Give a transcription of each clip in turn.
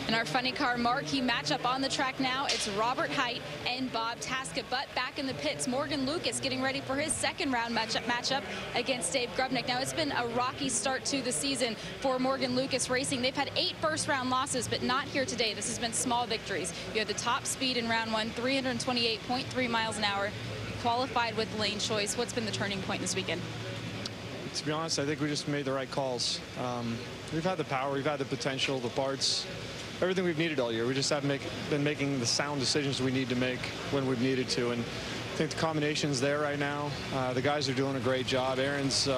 In our funny car marquee matchup on the track now, it's Robert Highty and Bob Tasca. But back in the pits, Morgan Lucas getting ready for his second round matchup against Dave Grubnick. Now, it's been a rocky start to the season for Morgan Lucas Racing. They've had 8 first-round losses, but not here today. This has been small victories. You had the top speed in round 1, 328.3 miles an hour. You qualified with lane choice. What's been the turning point this weekend? To be honest, I think we just made the right calls. We've had the power, we've had the potential, the parts, everything we've needed all year. We just haven't been making the sound decisions we need to make when we've needed to. And I think the combination's there right now. The guys are doing a great job. Aaron's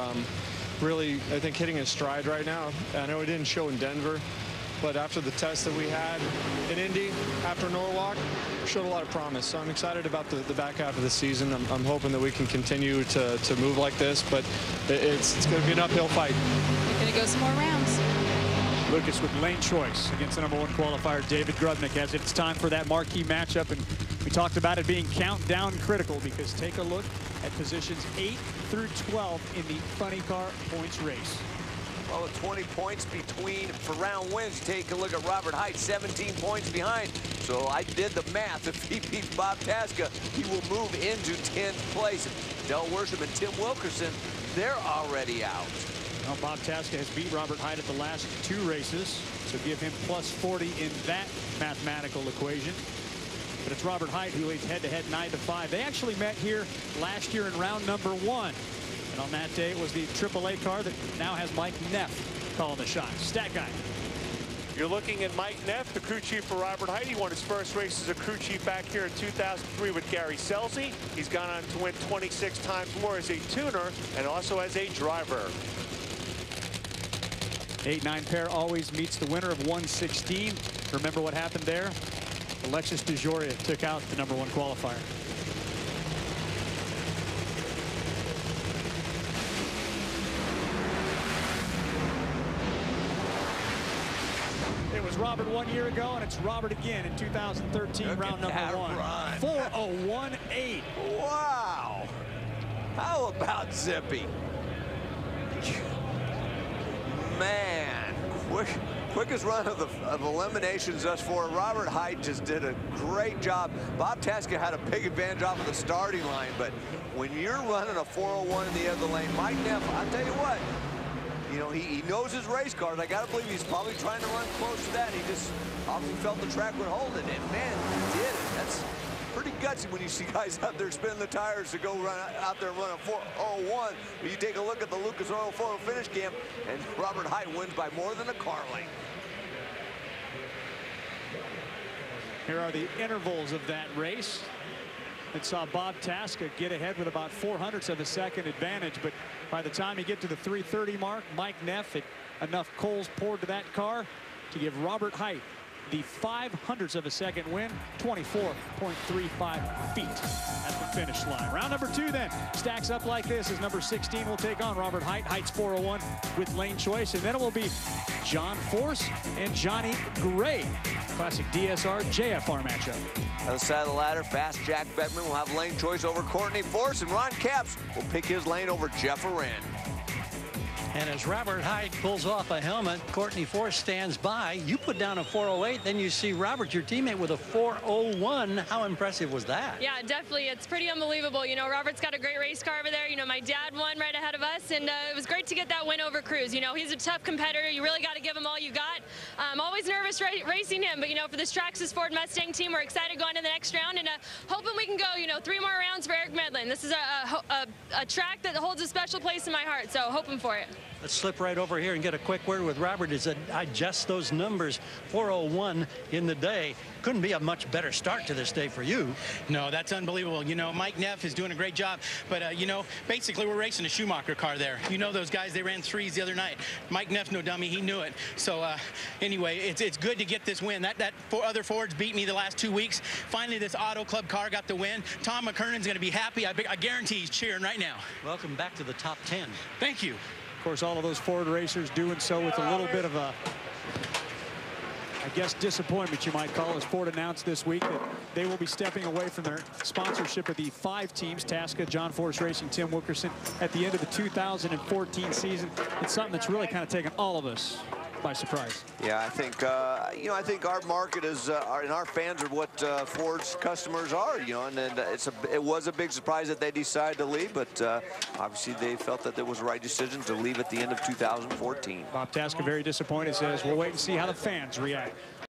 really, I think, hitting his stride right now. I know it didn't show in Denver, but after the test that we had in Indy, after Norwalk, showed a lot of promise. So I'm excited about the back half of the season. I'm hoping that we can continue to move like this, but it's going to be an uphill fight. You're going to go some more rounds. Lucas with lane choice against the #1 qualifier, David Grubnick, as it's time for that marquee matchup. And we talked about it being countdown critical, because take a look at positions 8 through 12 in the funny car points race. Well, with 20 points between for round wins, take a look at Robert Highty, 17 points behind. So I did the math. If he beats Bob Tasca, he will move into 10th place. Del Worsham and Tim Wilkerson, they're already out. Well, Bob Tasca has beat Robert Highty at the last 2 races, so give him plus 40 in that mathematical equation. But it's Robert Highty who leads head-to-head 9-5. They actually met here last year in round number 1. And on that day, it was the AAA car that now has Mike Neff calling the shots. Stat guy. You're looking at Mike Neff, the crew chief for Robert Highty. He won his first race as a crew chief back here in 2003 with Gary Selsey. He's gone on to win 26 times more as a tuner and also as a driver. 8-9 pair always meets the winner of 116. Remember what happened there? Alexis DeJoria took out the #1 qualifier. It was Robert 1 year ago, and it's Robert again in 2013, round number 1. 4:01.8. Wow. How about Zippy? Man, quickest run of eliminations thus far. Robert Highty just did a great job. Bob Tasca had a big advantage off of the starting line, but when you're running a 4:01 in the other lane, Mike Neff, I'll tell you what, you know, he knows his race cars. I got to believe he's probably trying to run close to that. He just obviously felt the track would hold it, and man, he did it. That's pretty gutsy when you see guys out there spinning the tires to go run out there and run a 4:01. But you take a look at the Lucas Oil photo finish cam, and Robert Highty wins by more than a car length. Here are the intervals of that race. It saw Bob Tasca get ahead with about 0.04 of a second advantage, but by the time you get to the 3:30 mark, Mike Neff had enough coals poured to that car to give Robert Highty the 0.05 of a second win, 24.35 feet at the finish line. Round number 2 then stacks up like this as number 16 will take on Robert Highty. Highty's 4:01 with lane choice, and then it will be John Force and Johnny Gray. Classic DSR JFR matchup. Other side of the ladder, Fast Jack Bettman will have lane choice over Courtney Force, and Ron Capps will pick his lane over Jeff Arend. And as Robert Highty pulls off a helmet, Courtney Force stands by. You put down a 4:08, then you see Robert, your teammate, with a 4:01. How impressive was that? Yeah, definitely. It's pretty unbelievable. You know, Robert's got a great race car over there. You know, my dad won right ahead of us, and it was great to get that win over Cruz. You know, he's a tough competitor. You really got to give him all you got. I'm always nervous racing him, but, you know, for this Traxxas Ford Mustang team, we're excited going to the next round, and hoping we can go, you know, 3 more rounds for Eric Medlin. This is a track that holds a special place in my heart, so hoping for it. Let's slip right over here and get a quick word with Robert. As I adjust those numbers, 4:01 in the day. Couldn't be a much better start to this day for you. No, that's unbelievable. You know, Mike Neff is doing a great job. But, you know, basically we're racing a Schumacher car there. You know those guys, they ran 3s the other night. Mike Neff's no dummy. He knew it. So, anyway, it's good to get this win. That 4 other Fords beat me the last 2 weeks. Finally, this Auto Club car got the win. Tom McKernan's going to be happy. I guarantee he's cheering right now. Welcome back to the top 10. Thank you. Of course, all of those Ford racers doing so with a little bit of a, I guess, disappointment, you might call, as Ford announced this week that they will be stepping away from their sponsorship of the 5 teams, Tasca, John Force Racing, Tim Wilkerson, at the end of the 2014 season. It's something that's really kind of taken all of us by surprise. Yeah, I think I think our market is and our fans are what Ford's customers are, and it was a big surprise that they decided to leave, but obviously they felt that it was the right decision to leave at the end of 2014. Bob Tasca very disappointed, says we'll wait and see how the fans react.